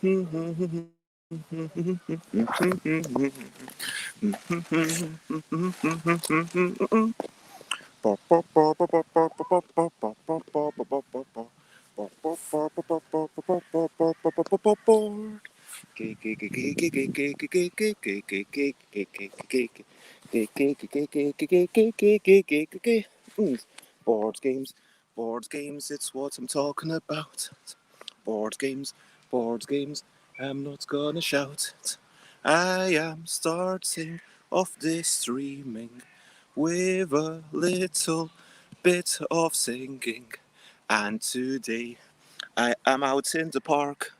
Board games, board games, it's what I'm talking about. Board games, board games, I'm not gonna shout it. I am starting off this streaming with a little bit of singing. And today I am out in the park,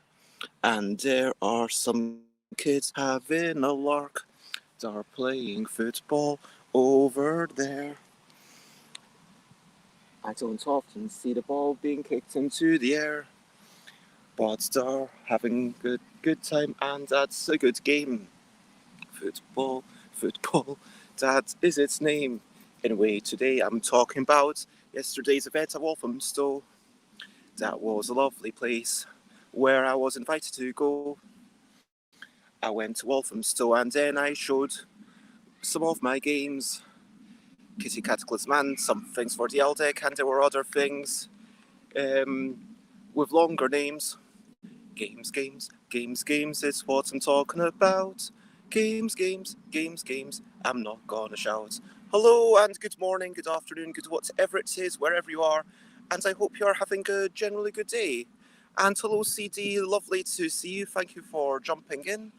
and there are some kids having a lark. They're playing football over there. I don't often see the ball being kicked into the air, but they're having good time, and that's a good game. Football, football, that is its name. Anyway, today I'm talking about yesterday's event at Walthamstow. That was a lovely place where I was invited to go. I went to Walthamstow and then I showed some of my games. Kitty Cataclysm Man, some things for the L deck, and there were other things with longer names. Games is what I'm talking about. Games, I'm not gonna shout. Hello and good morning, good afternoon, good whatever it is, wherever you are, and I hope you're having a generally good day. And hello, CD, lovely to see you. Thank you for jumping in.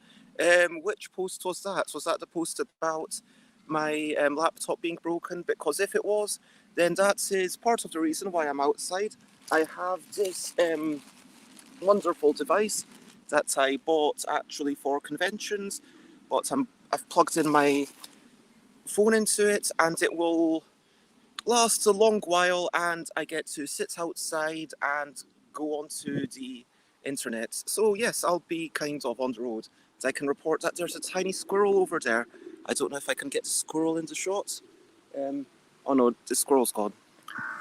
Which post was that? Was that the post about my laptop being broken? Because if it was, then that is part of the reason why I'm outside. I have this wonderful device that I bought actually for conventions, but I've plugged in my phone into it and it will last a long while, and I get to sit outside and go onto the internet. So yes, I'll be kind of on the road. I can report that there's a tiny squirrel over there. I don't know if I can get the squirrel in the shot. Oh no, the squirrel's gone.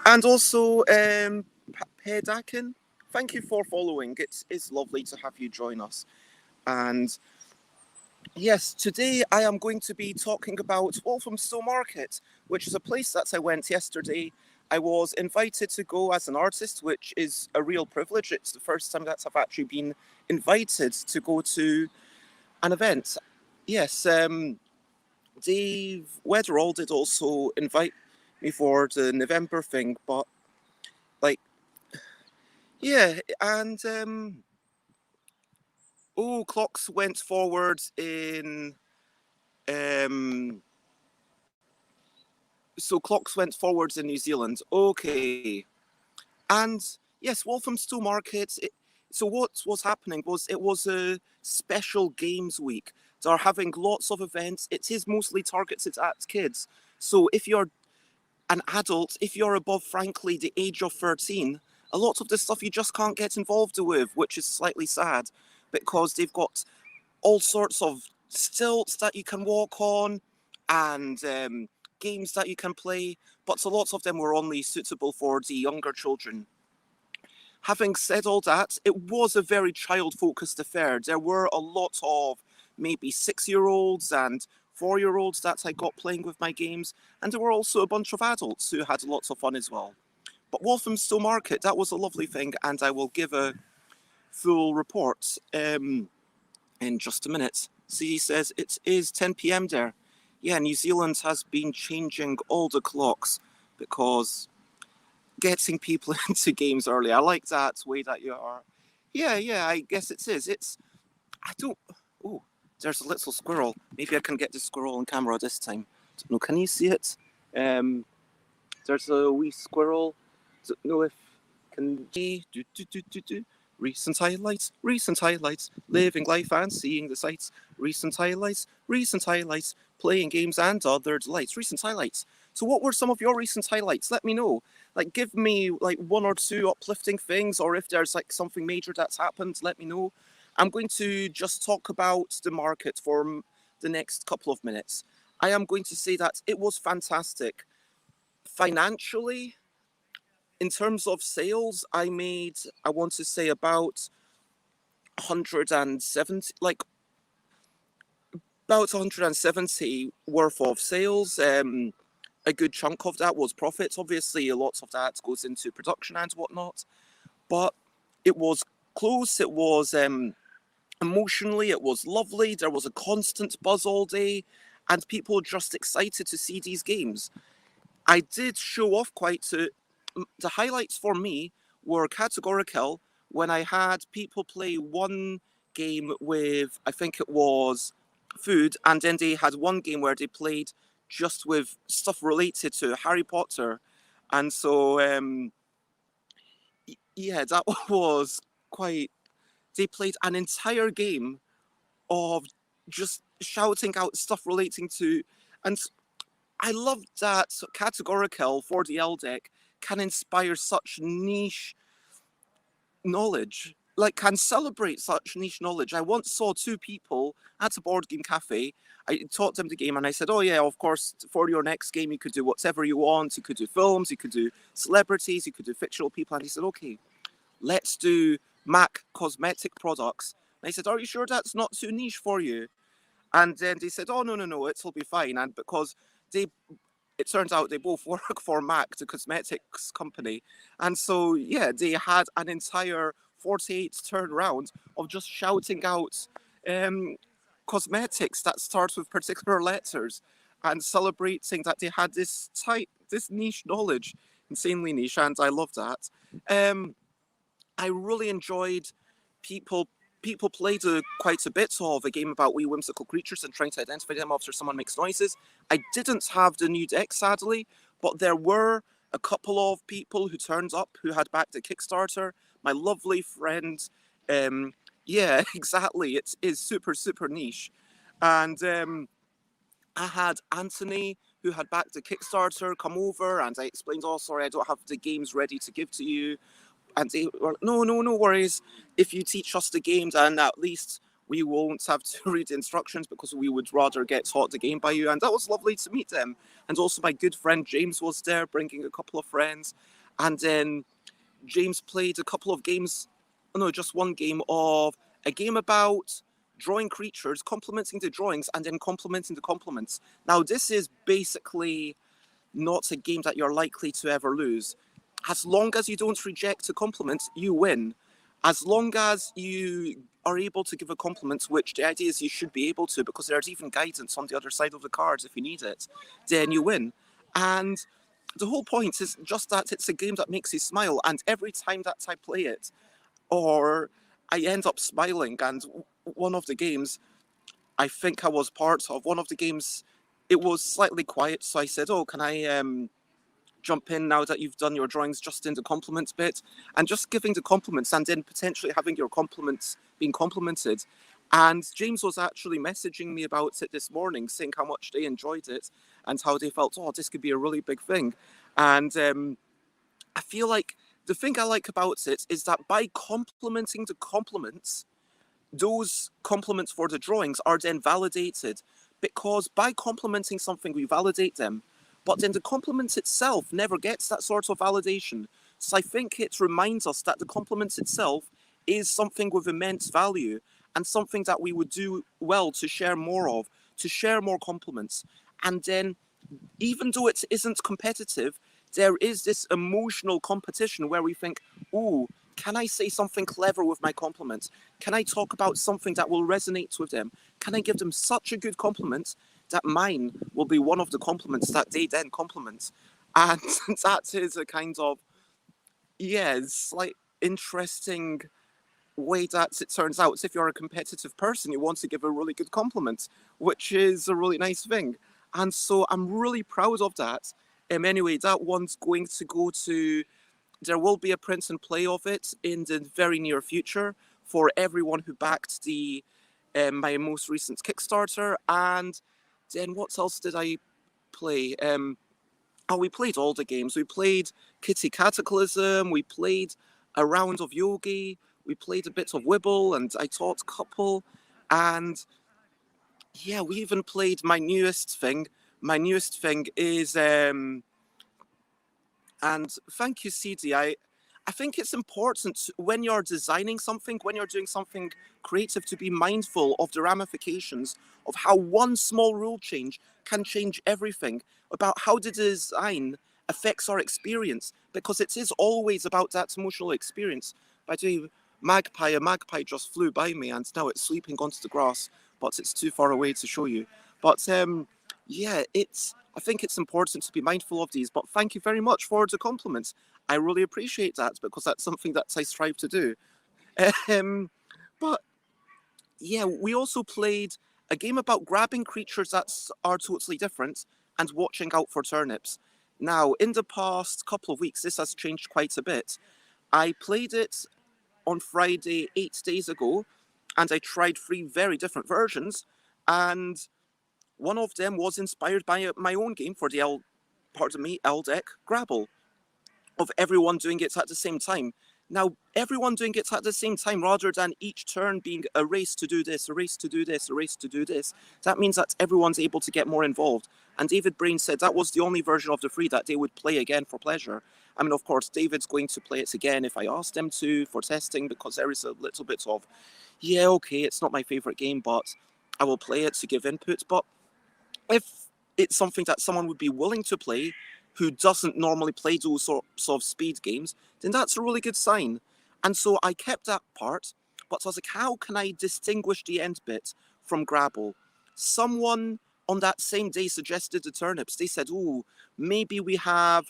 And also, Pedakin, thank you for following. It is lovely to have you join us. And yes, today I am going to be talking about Walthamstow Market, which is a place that I went yesterday. I was invited to go as an artist, which is a real privilege. It's the first time that I've actually been invited to go to an event. Yes, Dave Weatherall did also invite me for the November thing, but like, yeah, and clocks went forward in so clocks went forwards in New Zealand. Okay, and yes, Walthamstow Market. So what was happening was it was a special games week. They're having lots of events. It is mostly targeted at kids. So if you're an adult, if you're above, frankly, the age of 13, a lot of the stuff you just can't get involved with, which is slightly sad, because they've got all sorts of stilts that you can walk on and games that you can play, but a lot of them were only suitable for the younger children. Having said all that, it was a very child-focused affair. There were a lot of maybe 6-year-olds and 4-year-olds that I got playing with my games, and there were also a bunch of adults who had lots of fun as well. But Walthamstow Market, that was a lovely thing, and I will give a full report in just a minute. See, says it is 10 p.m. there. Yeah, New Zealand has been changing all the clocks because getting people into games early. I like that way that you are. Yeah, I guess it is. I don't. Oh, there's a little squirrel. Maybe I can get the squirrel on camera this time. No, can you see it? Um, there's a wee squirrel. Don't know if can do. Recent highlights, living life and seeing the sights. Recent highlights, playing games and other delights. Recent highlights. So what were some of your recent highlights? Let me know. Like, give me like one or two uplifting things, or if there's like something major that's happened, let me know. I'm going to just talk about the market for the next couple of minutes. I am going to say that it was fantastic. Financially, in terms of sales, I want to say about 170, like about 170 worth of sales. A good chunk of that was profits. Obviously, lots of that goes into production and whatnot. But it was close. It was emotionally, it was lovely. There was a constant buzz all day, and people were just excited to see these games. I did show off quite to the highlights for me were categorical when I had people play one game with, I think it was food, and then they had one game where they played just with stuff related to Harry Potter. And so yeah, that was quite, they played an entire game of just shouting out stuff relating to, and I love that categorical for the L deck can inspire such niche knowledge, like can celebrate such niche knowledge. I once saw two people at a board game cafe. I taught them the game and I said, oh yeah, of course, for your next game you could do whatever you want. You could do films, you could do celebrities, you could do fictional people. And he said, okay, let's do MAC cosmetic products. And I said, are you sure that's not too niche for you? And then they said, oh, no, no, no, it'll be fine. And because they, it turns out they both work for MAC, the cosmetics company. And so, yeah, they had an entire 48 turn round of just shouting out um, cosmetics that starts with particular letters and celebrating that they had this this niche knowledge, insanely niche. And I love that. Um, I really enjoyed people played quite a bit of a game about wee whimsical creatures and trying to identify them after someone makes noises. I didn't have the new deck, sadly, but there were a couple of people who turned up who had backed the Kickstarter. My lovely friend, yeah, exactly. It is super, super niche. And I had Anthony, who had backed the Kickstarter, come over, and I explained, oh, sorry, I don't have the games ready to give to you. And they were like, no, no, no worries. If you teach us the game, then at least we won't have to read the instructions because we would rather get taught the game by you. And that was lovely to meet them. And also my good friend James was there, bringing a couple of friends. And then James played a couple of games, no, just one game of a game about drawing creatures, complimenting the drawings, and then complimenting the compliments. Now, this is basically not a game that you're likely to ever lose. As long as you don't reject a compliment, you win. As long as you are able to give a compliment, which the idea is you should be able to, because there's even guidance on the other side of the cards if you need it, then you win. And the whole point is just that it's a game that makes you smile. And every time that I play it, or I end up smiling, and one of the games I think I was part of, one of the games, it was slightly quiet, so I said, oh, can I jump in now that you've done your drawings just in the compliments bit, and just giving the compliments and then potentially having your compliments being complimented. And James was actually messaging me about it this morning, saying how much they enjoyed it and how they felt, oh, this could be a really big thing. And I feel like the thing I like about it is that by complimenting the compliments, those compliments for the drawings are then validated, because by complimenting something we validate them, but then the compliment itself never gets that sort of validation. So I think it reminds us that the compliment itself is something with immense value and something that we would do well to share more of, to share more compliments. And then even though it isn't competitive, there is this emotional competition where we think, oh, can I say something clever with my compliment? Can I talk about something that will resonate with them? Can I give them such a good compliment that mine will be one of the compliments that they then compliment? And that is a kind of, yeah, it's like interesting way that it turns out. So if you're a competitive person, you want to give a really good compliment, which is a really nice thing. And so I'm really proud of that. Anyway, that one's going to go to, there will be a print and play of it in the very near future for everyone who backed the my most recent Kickstarter. And then what else did I play? Oh, we played all the games. We played Kitty Cataclysm. We played a round of Yogi. We played a bit of Wibble, and I taught couple. And yeah, we even played my newest thing. My newest thing is and thank you, CD. I think it's important when you're designing something, when you're doing something creative, to be mindful of the ramifications of how one small rule change can change everything, about how the design affects our experience, because it is always about that emotional experience. By the way, a magpie just flew by me and now it's sleeping onto the grass, but it's too far away to show you. But yeah, I think it's important to be mindful of these. But thank you very much for the compliments. I really appreciate that, because that's something that I strive to do. Um, but yeah, we also played a game about grabbing creatures that are totally different and watching out for turnips. Now, in the past couple of weeks, this has changed quite a bit. I played it on Friday 8 days ago, and I tried three very different versions, and one of them was inspired by my own game for the L deck, Grabble, of everyone doing it at the same time. Now, everyone doing it at the same time, rather than each turn being a race to do this, a race to do this, a race to do this, that means that everyone's able to get more involved. And David Brain said that was the only version of the free that they would play again for pleasure. I mean, of course, David's going to play it again if I asked him to for testing, because there is a little bit of, yeah, okay, it's not my favourite game, but I will play it to give input. But if it's something that someone would be willing to play who doesn't normally play those sorts of speed games, then that's a really good sign. And so I kept that part, but I was like, how can I distinguish the end bit from Grabble? Someone on that same day suggested the turnips. They said, oh, maybe we have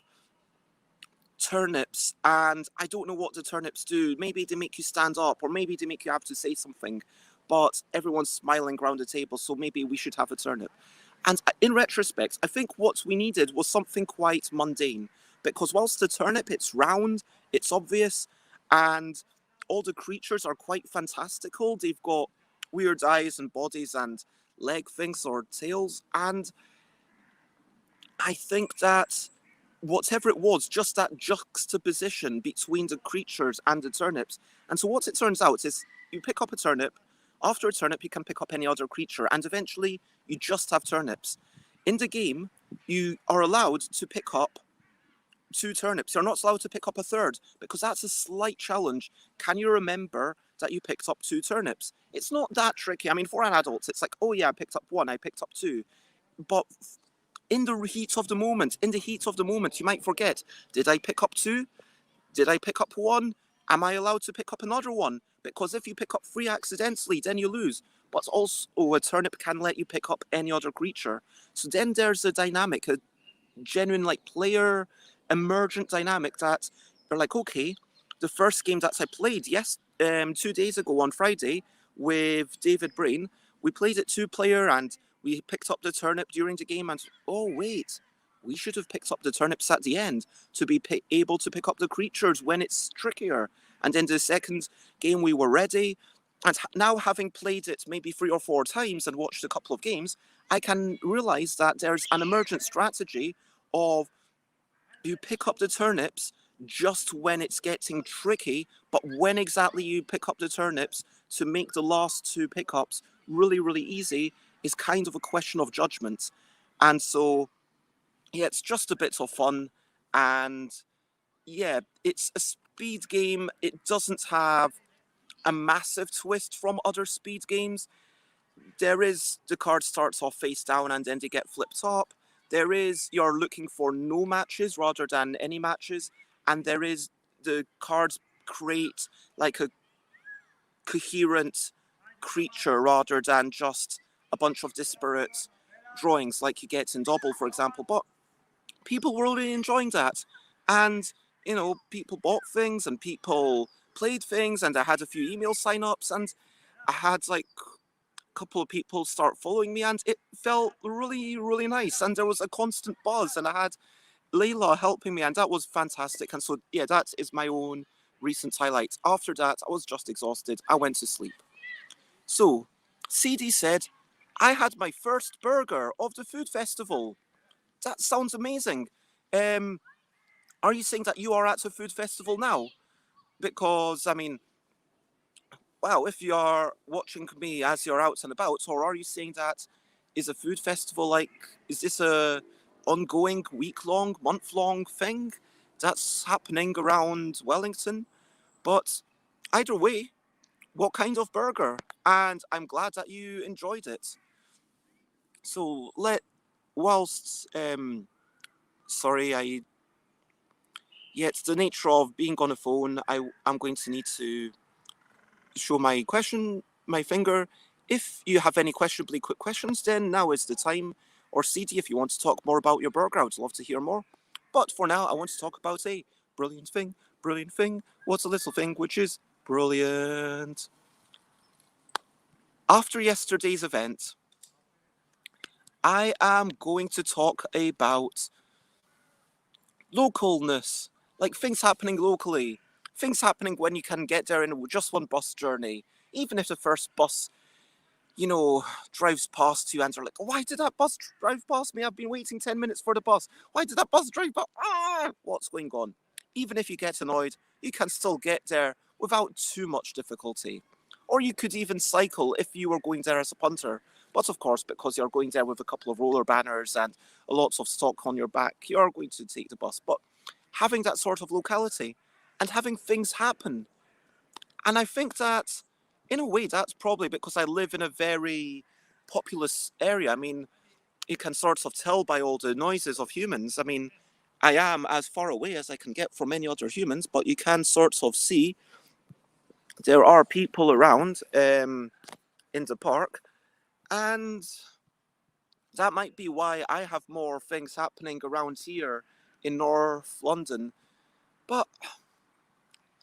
turnips, and I don't know what the turnips do. Maybe they make you stand up, or maybe they make you have to say something. But everyone's smiling around the table, so maybe we should have a turnip. And in retrospect, I think what we needed was something quite mundane, because whilst the turnip, it's round, it's obvious, and all the creatures are quite fantastical. They've got weird eyes and bodies and leg things or tails, and I think that whatever it was, just that juxtaposition between the creatures and the turnips. And so what it turns out is you pick up a turnip, after a turnip you can pick up any other creature, and eventually you just have turnips. In the game, you are allowed to pick up 2 turnips. You're not allowed to pick up a third, because that's a slight challenge. Can you remember that you picked up 2 turnips? It's not that tricky. I mean, for an adult, it's like, oh yeah, I picked up 1, I picked up 2. But in the heat of the moment, you might forget, did I pick up 2? Did I pick up 1? Am I allowed to pick up another one? Because if you pick up 3 accidentally, then you lose. But also, a turnip can let you pick up any other creature. So then there's a dynamic, a genuine like player emergent dynamic, that they're like, okay, the first game that I played, 2 days ago on Friday with David Brain, we played it 2-player and we picked up the turnip during the game, and oh wait, we should have picked up the turnips at the end to be able to pick up the creatures when it's trickier. And in the second game we were ready, and now having played it maybe 3 or 4 times and watched a couple of games, I can realize that there's an emergent strategy of you pick up the turnips just when it's getting tricky, but when exactly you pick up the turnips to make the last 2 pickups really, really easy is kind of a question of judgment. And so, yeah, it's just a bit of fun. And yeah, it's a speed game. It doesn't have a massive twist from other speed games. There is, the card starts off face down and then they get flipped up. There is, you're looking for no matches rather than any matches. And there is, the cards create like a coherent creature rather than just a bunch of disparate drawings like you get in Double, for example. But people were really enjoying that. And, people bought things and people played things, and I had a few email sign-ups, and I had like couple of people start following me, and it felt really, really nice. And there was a constant buzz, and I had Layla helping me, and that was fantastic. And so, yeah, that is my own recent highlight. After that, I was just exhausted. I went to sleep. So, CD said, I had my first burger of the food festival. That sounds amazing. Are you saying that you are at a food festival now? Because, I mean, wow, if you are watching me as you're out and about, or are you saying that is a food festival like, is this a ongoing week-long, month-long thing? that's happening around Wellington. But either way, what kind of burger? And I'm glad that you enjoyed it. So whilst sorry, yeah, it's the nature of being on the phone. I'm going to need to show my finger. If you have any questionably quick questions, then now is the time. Or CD, if you want to talk more about your burger, I would love to hear more. But for now, I want to talk about a brilliant thing. Brilliant thing. What's a little thing which is brilliant? After yesterday's event, I am going to talk about localness, like things happening locally, things happening when you can get there in just one bus journey, even if the first bus, drives past you and you're like, why did that bus drive past me? I've been waiting 10 minutes for the bus. Why did that bus drive past? What's going on? Even if you get annoyed, you can still get there without too much difficulty. Or you could even cycle if you were going there as a punter. But of course, because you're going there with a couple of roller banners and lots of stock on your back, you're going to take the bus. But having that sort of locality and having things happen. And I think that, in a way, that's probably because I live in a very populous area. I mean, you can sort of tell by all the noises of humans. I mean, I am as far away as I can get from any other humans, but you can sort of see there are people around in the park, and that might be why I have more things happening around here in North London. But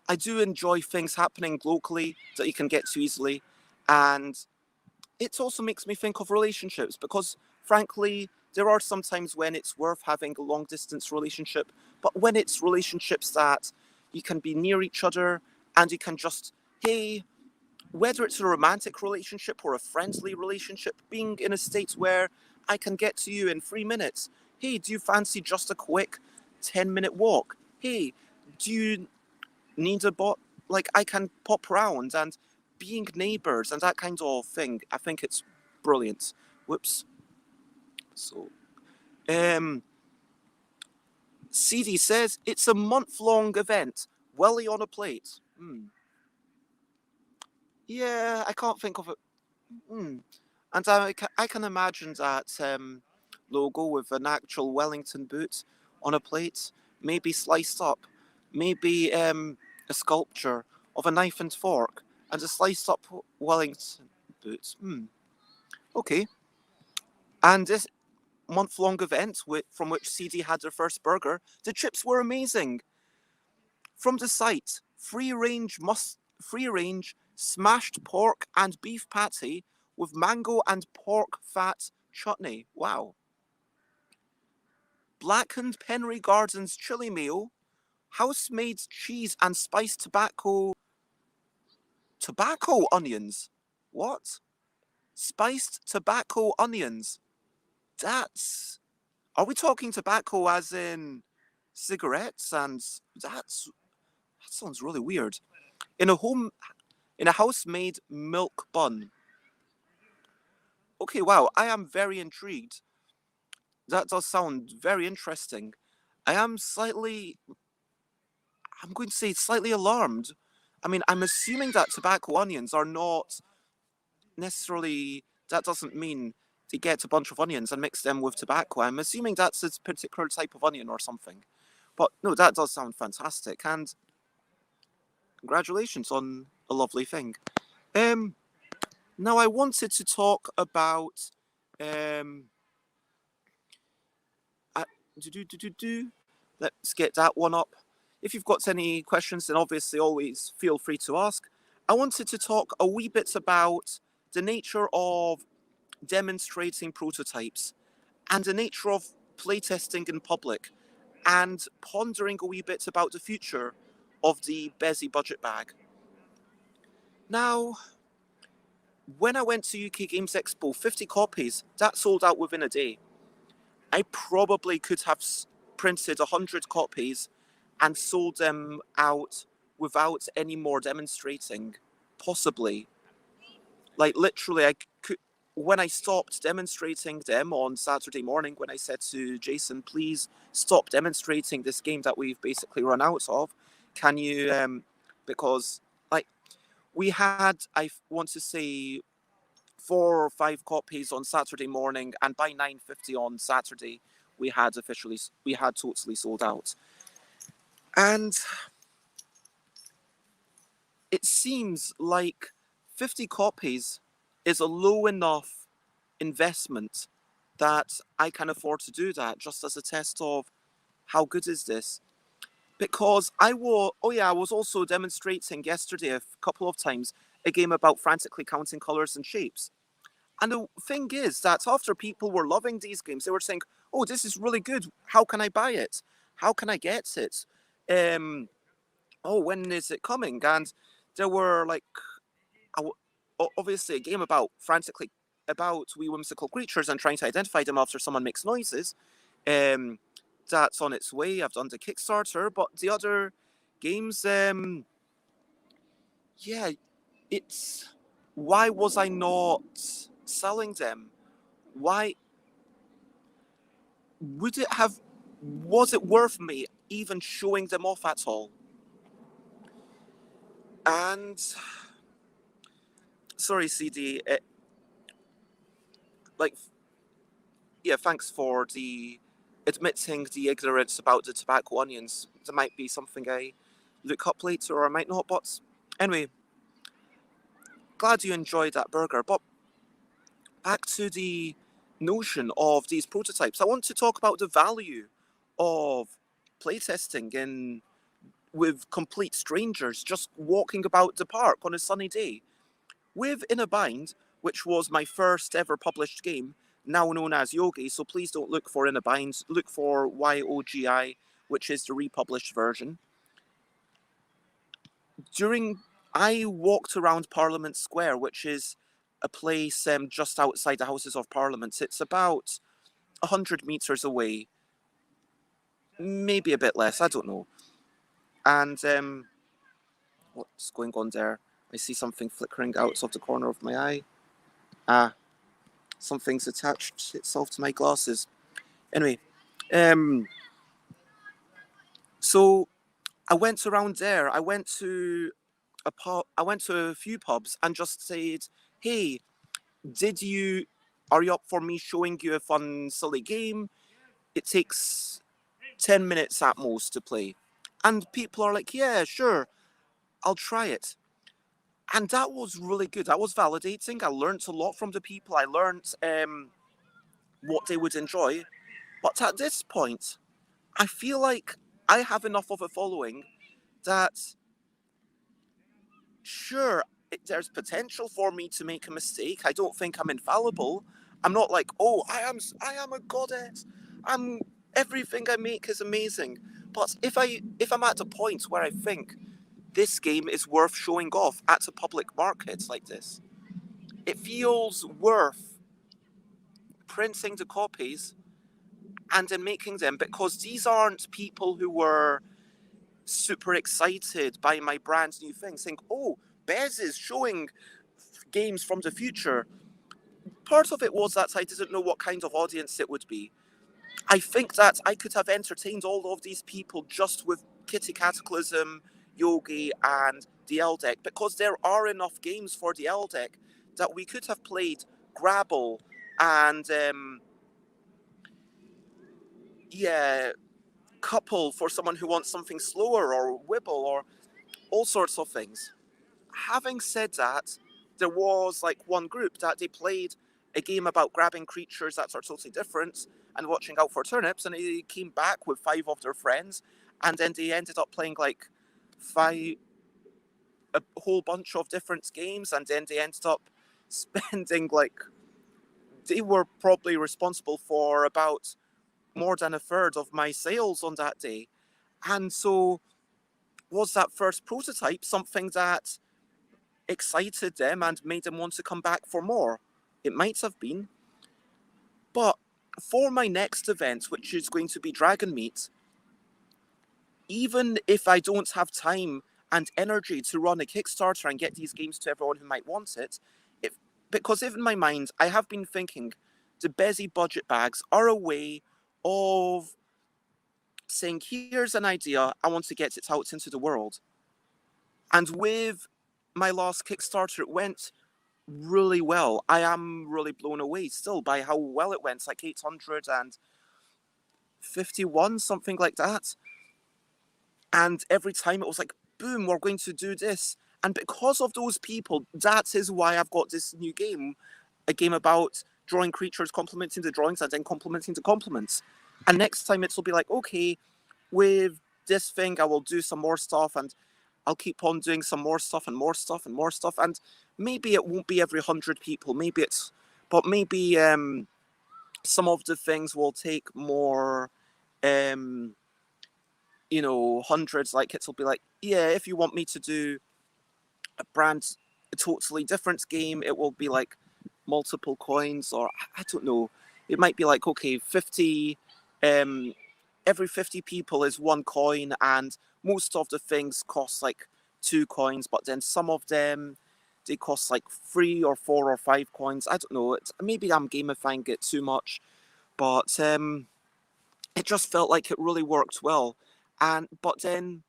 I do enjoy things happening locally that you can get to easily, and it also makes me think of relationships because, frankly, there are some times when it's worth having a long distance relationship, but when it's relationships that you can be near each other and you can just, hey, whether it's a romantic relationship or a friendly relationship, being in a state where I can get to you in 3 minutes. Hey, do you fancy just a quick 10-minute walk? Hey, do you need a bot? Like, I can pop round and being neighbours and that kind of thing. I think it's brilliant. Whoops. So, CD says it's a month-long event. Welly on a plate. Yeah, I can't think of it. And I can imagine that logo with an actual Wellington boot on a plate, maybe sliced up, maybe a sculpture of a knife and fork, and a sliced up Wellington boot. Okay. And this month-long event from which CD had their first burger, the chips were amazing. From the site, free range smashed pork and beef patty with mango and pork fat chutney. Wow. Blackened Penry Gardens chili meal, house-made cheese and spiced tobacco onions. What? Spiced tobacco onions. That's... Are we talking tobacco as in cigarettes? And that sounds really weird. In a house-made milk bun. Okay, wow, I am very intrigued. That does sound very interesting. I'm going to say slightly alarmed. I mean, I'm assuming that tobacco onions are not necessarily, that doesn't mean to get a bunch of onions and mix them with tobacco. I'm assuming that's a particular type of onion or something. But no, that does sound fantastic, and congratulations on a lovely thing. Now I wanted to talk about um, uh, let's get that one up. If you've got any questions, then obviously always feel free to ask. I wanted to talk a wee bit about the nature of demonstrating prototypes and the nature of playtesting in public and pondering a wee bit about the future of the Bezzy Budget Bag. Now, when I went to UK Games Expo, 50 copies, that sold out within a day. I probably could have printed 100 copies and sold them out without any more demonstrating. Possibly. Like, literally, I could... when I stopped demonstrating them on Saturday morning, when I said to Jason, please stop demonstrating this game that we've basically run out of, can you, because like we had, I want to say, 4 or 5 copies on Saturday morning, and by 9:50 on Saturday, we had totally sold out. And it seems like 50 copies is a low enough investment that I can afford to do that, just as a test of how good is this. Because I was also demonstrating yesterday a couple of times a game about frantically counting colors and shapes. And the thing is that after people were loving these games, they were saying, "Oh, this is really good. How can I buy it? How can I get it? Um, oh, when is it coming?" And there were like, obviously, a game about wee whimsical creatures and trying to identify them after someone makes noises. Um, that's on its way. I've done the Kickstarter, but the other games, yeah, it's why was I not selling them? Why would it have? Was it worth me even showing them off at all? And sorry, CD, like, yeah, thanks for the admitting the ignorance about the tobacco onions. There might be something I look up later, or I might not. But anyway, glad you enjoyed that burger. But back to the notion of these prototypes. I want to talk about the value of playtesting with complete strangers just walking about the park on a sunny day. With In a Bind, which was my first ever published game, now known as Yogi, so please don't look for In a Bind, look for YOGI, which is the republished version. I walked around Parliament Square, which is a place just outside the Houses of Parliament. It's about 100 metres away, maybe a bit less, I don't know. And what's going on there? I see something flickering out of the corner of my eye. Ah, something's attached itself to my glasses. Anyway, um, so I went around there. I went to a pub. I went to a few pubs and just said, "Hey, did you? Are you up for me showing you a fun, silly game? It takes 10 minutes at most to play." And people are like, "Yeah, sure, I'll try it." And that was really good. That was validating. I learned a lot from the people. I learned what they would enjoy. But at this point, I feel like I have enough of a following that, sure, there's potential for me to make a mistake. I don't think I'm infallible. I'm not like, oh, I am a goddess. I'm everything I make is amazing. But if I'm at a point where I think this game is worth showing off at a public market like this, it feels worth printing the copies and then making them, because these aren't people who were super excited by my brand new thing, saying, "Oh, Bez is showing games from the future." Part of it was that I didn't know what kind of audience it would be. I think that I could have entertained all of these people just with Kitty Cataclysm, Yogi, and the L deck, because there are enough games for the L deck that we could have played Grabble and yeah, Couple for someone who wants something slower, or Wibble, or all sorts of things. Having said that, there was like one group that they played a game about grabbing creatures that are totally different and watching out for turnips, and they came back with 5 of their friends, and then they ended up playing like five, a whole bunch of different games, and then they ended up spending like, they were probably responsible for about more than a third of my sales on that day. And so, was that first prototype something that excited them and made them want to come back for more? It might have been. But for my next event, which is going to be Dragon Meet, even if I don't have time and energy to run a Kickstarter and get these games to everyone who might want it, if because in my mind, I have been thinking the Bezzy Budget Bags are a way of saying, here's an idea, I want to get it out into the world. And with my last Kickstarter, it went really well. I am really blown away still by how well it went, like 851, something like that. And every time it was like, boom, we're going to do this. And because of those people, that is why I've got this new game, a game about drawing creatures, complementing the drawings, and then complementing the complements. And next time it'll be like, okay, with this thing, I will do some more stuff, and I'll keep on doing some more stuff and more stuff and more stuff. And maybe it won't be every 100 people. But maybe some of the things will take more, um, hundreds. Like it'll be like, yeah, if you want me to do a totally different game, it will be like multiple coins, or I don't know. It might be like, okay, 50, every 50 people is 1 coin, and most of the things cost like 2 coins, but then some of them, they cost like 3 or 4 or 5 coins. I don't know. Maybe I'm gamifying it too much, but it just felt like it really worked well. But then,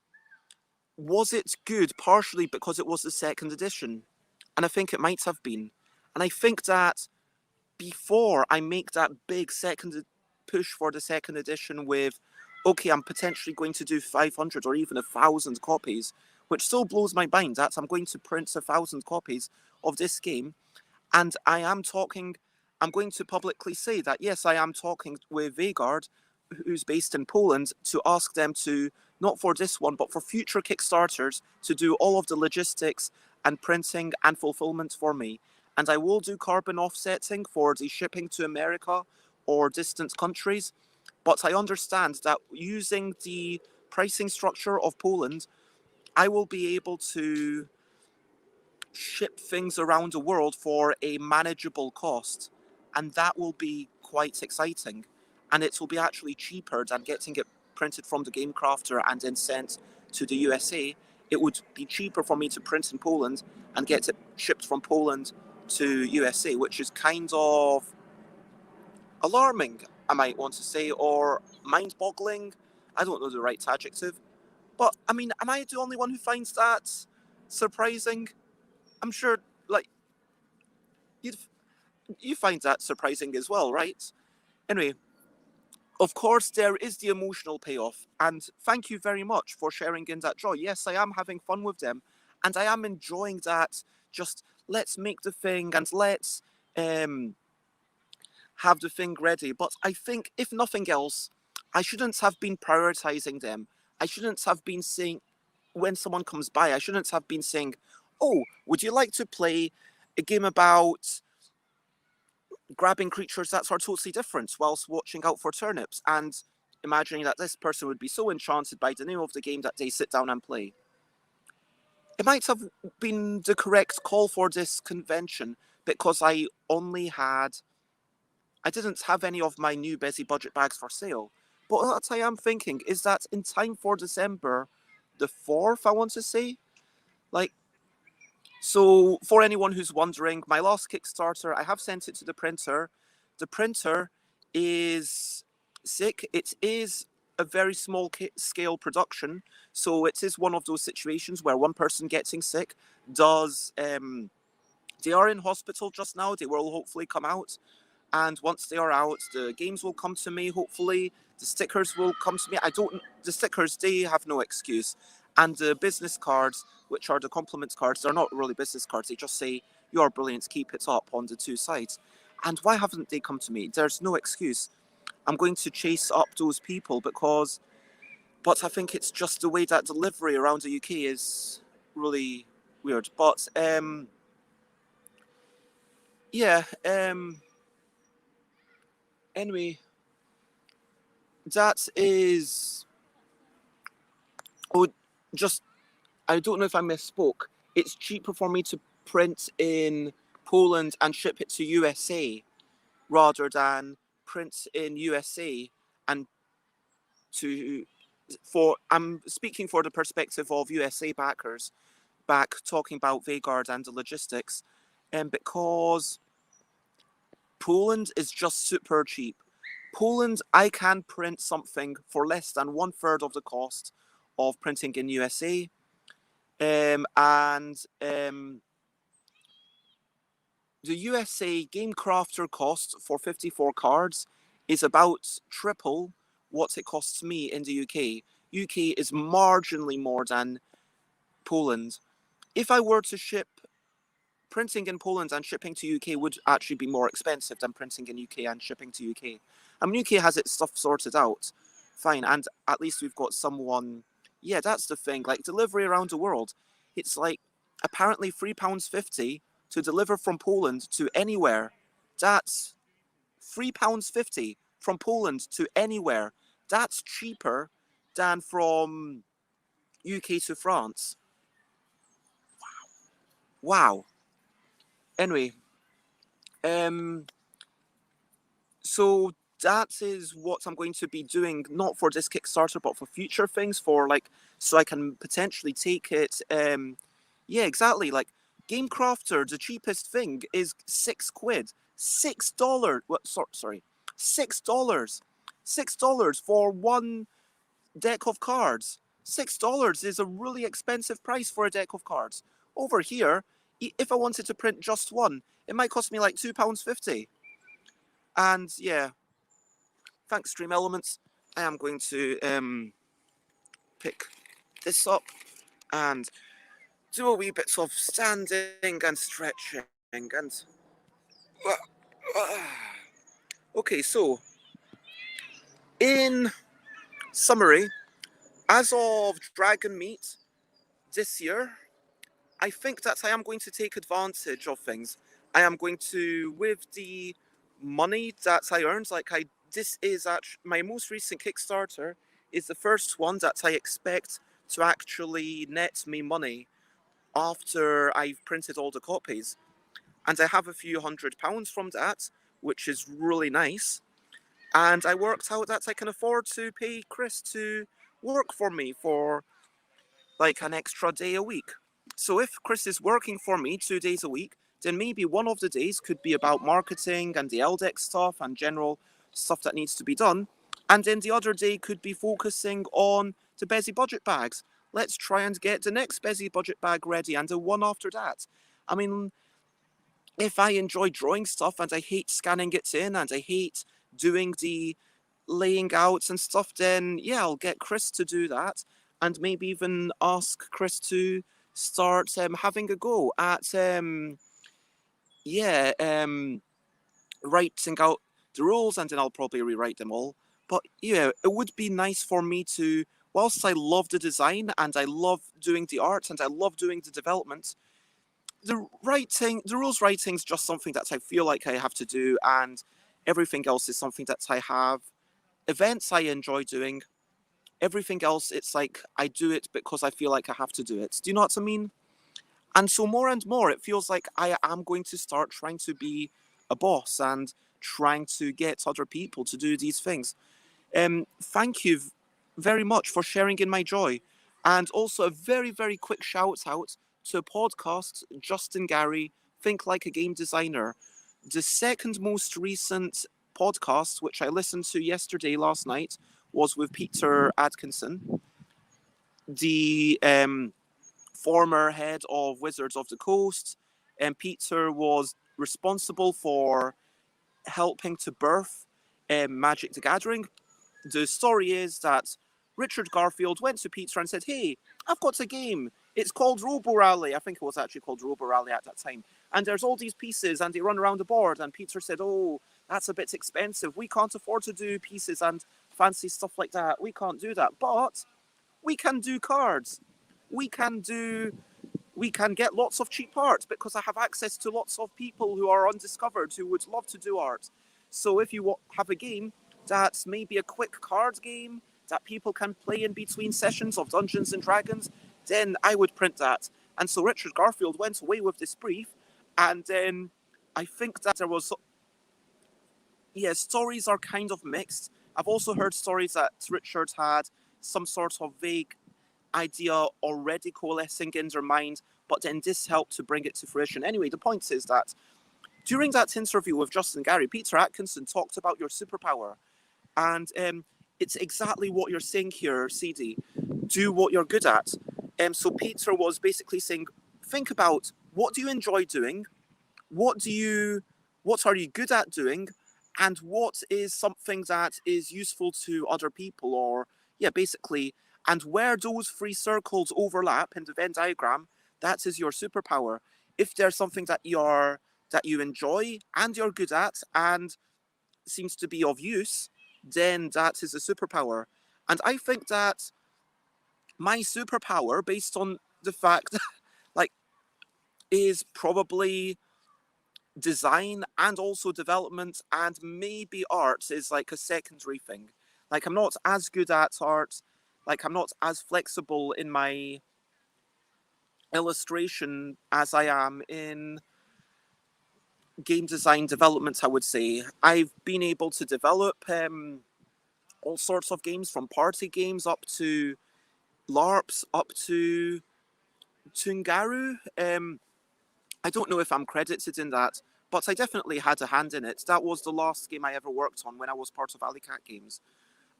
was it good partially because it was the second edition? And I think it might have been. And I think that before I make that big push for the second edition with, okay, I'm potentially going to do 500 or even 1,000 copies, which still blows my mind that I'm going to print 1,000 copies of this game. And I'm going to publicly say that, yes, I am talking with Vagard, who's based in Poland, to ask them to, not for this one, but for future Kickstarters, to do all of the logistics and printing and fulfillment for me. And I will do carbon offsetting for the shipping to America or distant countries. But I understand that using the pricing structure of Poland, I will be able to ship things around the world for a manageable cost. And that will be quite exciting. And it will be actually cheaper than getting it printed from the game crafter and then sent to the USA. It would be cheaper for me to print in Poland and get it shipped from Poland to USA, which is kind of alarming, I might want to say, or mind-boggling. I don't know the right adjective. But, I mean, am I the only one who finds that surprising? I'm sure, like, you you find that surprising as well, right? Anyway, of course, there is the emotional payoff, and thank you very much for sharing in that joy. Yes, I am having fun with them, and I am enjoying that. Just let's make the thing and let's um, have the thing ready. But I think, if nothing else, I shouldn't have been prioritizing them. I shouldn't have been saying, when someone comes by, I shouldn't have been saying, oh, would you like to play a game about grabbing creatures that are totally different whilst watching out for turnips, and imagining that this person would be so enchanted by the name of the game that they sit down and play. It might have been the correct call for this convention because I didn't have any of my new Bezzy Budget Bags for sale. But what I am thinking is that in time for December the 4th, I want to say, like, so for anyone who's wondering, my last Kickstarter, I have sent it to the printer. The printer is sick. It is a very small scale production. So it is one of those situations where one person getting sick does, they are in hospital just now. They will hopefully come out. And once they are out, the games will come to me, hopefully. The stickers will come to me. The stickers, they have no excuse. And the business cards, which are the compliment cards, they're not really business cards. They just say, you're brilliant, keep it up on the 2 sides. And why haven't they come to me? There's no excuse. I'm going to chase up those people but I think it's just the way that delivery around the UK is really weird. But, yeah, anyway, that is, oh, just, I don't know if I misspoke. It's cheaper for me to print in Poland and ship it to USA rather than print in USA and I'm speaking for the perspective of USA backers back talking about Vagard and the logistics. because Poland is just super cheap. Poland, I can print something for less than 1/3 of the cost of printing in USA. And the USA Game Crafter cost for 54 cards is about triple what it costs me in the UK. UK is marginally more than Poland. If I were to ship, printing in Poland and shipping to UK would actually be more expensive than printing in UK and shipping to UK. I mean, UK has its stuff sorted out, fine, and at least we've got someone. Yeah, that's the thing. Like delivery around the world, it's like apparently £3.50 to deliver from Poland to anywhere. That's £3.50 from Poland to anywhere. That's cheaper than from UK to France. Wow. Anyway, so that is what I'm going to be doing, not for this Kickstarter, but for future things, for like, so I can potentially take it. Yeah, exactly. Like Game Crafter, the cheapest thing is £6. $6. What? Sorry, $6. $6 for one deck of cards. $6 is a really expensive price for a deck of cards. Over here, if I wanted to print just one, it might cost me like £2.50. And yeah, thanks Stream Elements. I am going to pick this up and do a wee bit of standing and stretching and okay, so in summary, as of Dragon Meet this year, I think that I am going to take advantage of things. I am going to, with the money that I earned, this is actually my most recent Kickstarter, is the first one that I expect to actually net me money after I've printed all the copies. And I have a few £100 from that, which is really nice. And I worked out that I can afford to pay Chris to work for me for like an extra day a week. So if Chris is working for me 2 days a week, then maybe one of the days could be about marketing and the LDEC stuff and general stuff that needs to be done. And then the other day could be focusing on the Bezzy Budget Bags. Let's try and get the next Bezzy Budget Bag ready and the one after that. I mean, if I enjoy drawing stuff and I hate scanning it in and I hate doing the laying outs and stuff, then yeah, I'll get Chris to do that and maybe even ask Chris to start having a go at writing out the rules, and then I'll probably rewrite them all. But yeah, it would be nice for me to, whilst I love the design and I love doing the art and I love doing the development, the rules writing is just something that I feel like I have to do, and everything else is something that I have. Events I enjoy doing. Everything else, it's like I do it because I feel like I have to do it. Do you know what I mean? And so more and more, it feels like I am going to start trying to be a boss and trying to get other people to do these things. Thank you very much for sharing in my joy. And also a very, very quick shout out to a podcast, Justin Gary, Think Like a Game Designer. The second most recent podcast, which I listened to last night, was with Peter Atkinson, the former head of Wizards of the Coast. And Peter was responsible for helping to birth Magic the Gathering. The story is that Richard Garfield went to Peter and said, "Hey, I've got a game. It's called Robo Rally." I think it was actually called Robo Rally at that time. And there's all these pieces and they run around the board. And Peter said, "Oh, that's a bit expensive. We can't afford to do pieces and fancy stuff like that. We can't do that. But we can do cards. We can get lots of cheap art because I have access to lots of people who are undiscovered who would love to do art. So if you have a game that's maybe a quick card game that people can play in between sessions of Dungeons and Dragons, then I would print that." And so Richard Garfield went away with this brief, and then I think that there was, yeah, stories are kind of mixed. I've also heard stories that Richard had some sort of vague idea already coalescing in their mind, but then this helped to bring it to fruition. Anyway, the point is that during that interview with Justin Gary, Peter Atkinson talked about your superpower. And it's exactly what you're saying here, CD. Do what you're good at. So Peter was basically saying, think about what do you enjoy doing, what do you, what are you good at doing, and what is something that is useful to other people, or yeah, basically, and where those three circles overlap in the Venn diagram, that is your superpower. If there's something that you enjoy and you're good at and seems to be of use, then that is a superpower. And I think that my superpower, based on the fact, like, is probably design and also development, and maybe arts is like a secondary thing. Like, I'm not as good at art, like, I'm not as flexible in my illustration as I am in game design development, I would say. I've been able to develop all sorts of games, from party games up to LARPs up to Tungaru. I don't know if I'm credited in that, but I definitely had a hand in it. That was the last game I ever worked on when I was part of Alicat Games.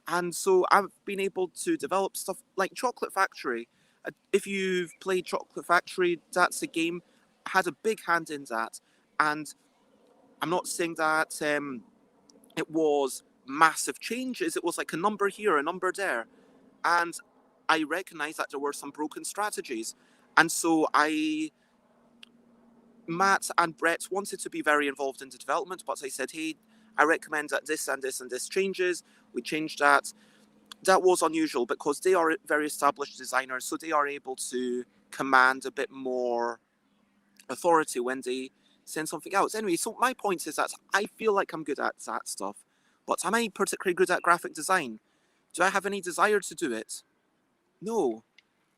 And so I've been able to develop stuff like Chocolate Factory. If you've played Chocolate Factory, that's a game I had a big hand in that. And I'm not saying that it was massive changes. It was like a number here, a number there. And I recognized that there were some broken strategies. And so Matt and Brett wanted to be very involved in the development, but I said, hey, I recommend that this and this and this changes. We changed that. That was unusual because they are very established designers, so they are able to command a bit more authority when they send something out. Anyway, so my point is that I feel like I'm good at that stuff, but am I particularly good at graphic design? Do I have any desire to do it? No.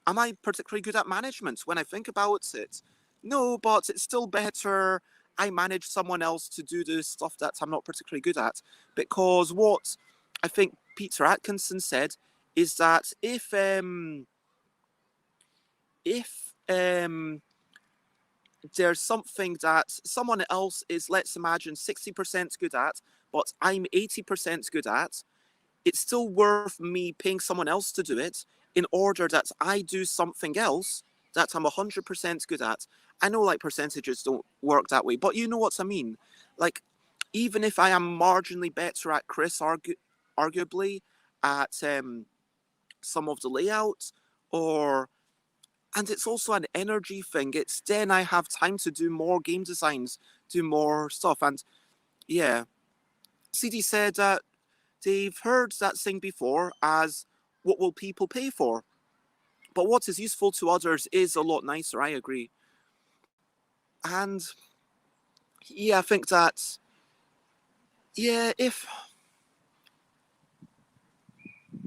Am I particularly good at management when I think about it? No, but it's still better I manage someone else to do the stuff that I'm not particularly good at. Because what I think Peter Atkinson said is that if there's something that someone else is, let's imagine, 60% good at, but I'm 80% good at, it's still worth me paying someone else to do it in order that I do something else that I'm 100% good at. I know, like, percentages don't work that way, but you know what I mean. Like, even if I am marginally better at Chris, arguably, at some of the layouts, or and it's also an energy thing. It's then I have time to do more game designs, do more stuff, and yeah. CD said that they've heard that thing before as what will people pay for? But what is useful to others is a lot nicer, I agree. And yeah, I think that, yeah, if,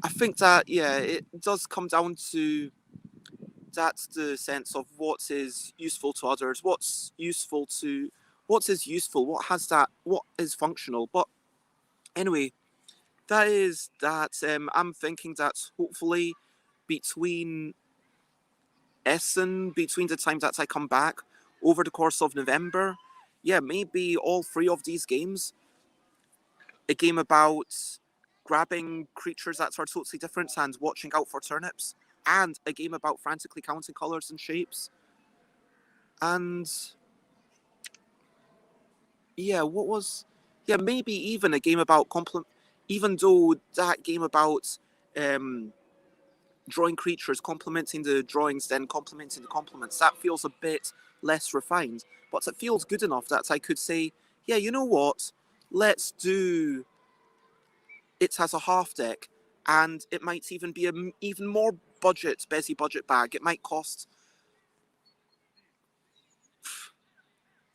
I think that, yeah, it does come down to, that's the sense of what is useful to others, what is useful, what has that, what is functional. But anyway, that is that. I'm thinking that hopefully between Essen, between the time that I come back over the course of November, yeah, maybe all three of these games, a game about grabbing creatures that are totally different and watching out for turnips, and a game about frantically counting colours and shapes, and yeah, maybe even a game about even though that game about um, drawing creatures, complementing the drawings, then complementing the complements, that feels a bit less refined. But it feels good enough that I could say, yeah, you know what? Let's do it as a half deck, and it might even be an even more budget Bezzy Budget bag. It might cost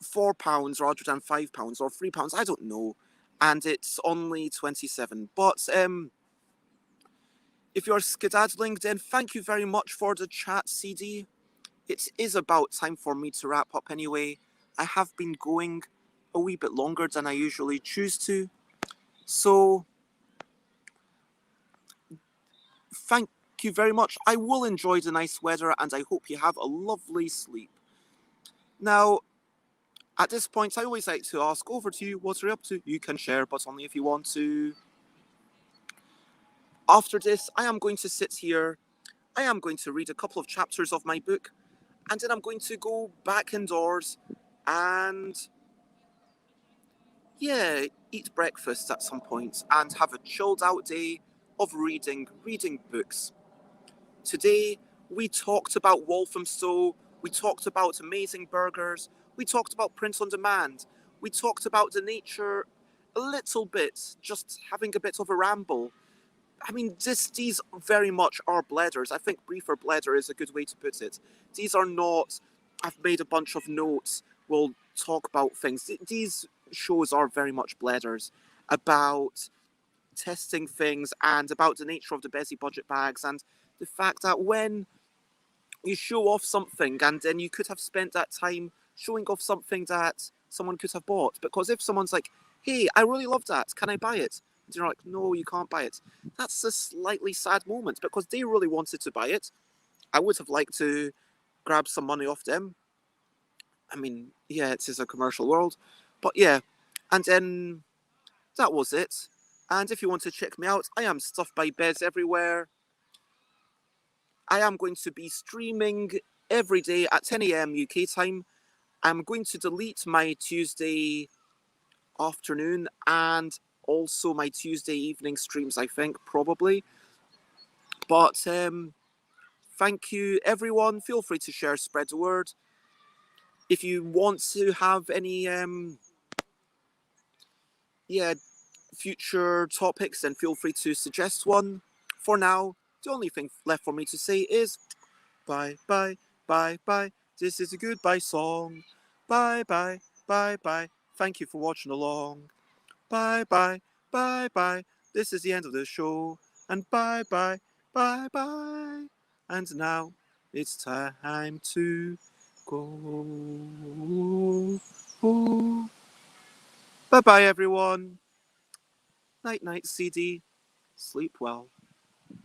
£4 rather than £5 or £3. I don't know, and it's only 27. But if you're skedaddling, then thank you very much for the chat, CD. It is about time for me to wrap up anyway. I have been going a wee bit longer than I usually choose to. So, thank you very much. I will enjoy the nice weather and I hope you have a lovely sleep. Now, at this point, I always like to ask, over to you, what are you up to? You can share, but only if you want to. After this, I am going to sit here, I am going to read a couple of chapters of my book, and then I'm going to go back indoors and, yeah, eat breakfast at some point and have a chilled out day of reading books. Today, we talked about Walthamstow, we talked about amazing burgers, we talked about print on demand, we talked about the nature a little bit, just having a bit of a ramble. I mean, these very much are blethers. I think Briefer Blether is a good way to put it. These are not, I've made a bunch of notes, we'll talk about things. These shows are very much blethers about testing things and about the nature of the Bezzy Budget Bags and the fact that when you show off something and then you could have spent that time showing off something that someone could have bought. Because if someone's like, hey, I really love that, can I buy it? And you're like, no, you can't buy it. That's a slightly sad moment because they really wanted to buy it. I would have liked to grab some money off them. I mean, yeah, it is a commercial world. But yeah, and then that was it. And if you want to check me out, I am Stuff by Bez everywhere. I am going to be streaming every day at 10 a.m. UK time. I'm going to delete my Tuesday afternoon and also my Tuesday evening streams, I think, probably. But thank you, everyone. Feel free to share, spread the word. If you want to have any future topics, then feel free to suggest one. For now, the only thing left for me to say is bye, bye, bye, bye. This is a goodbye song. Bye, bye, bye, bye. Thank you for watching along. Bye, bye, bye, bye. This is the end of the show. And bye, bye, bye, bye. And now it's time to go. Bye, bye, everyone. Night, night, CD. Sleep well.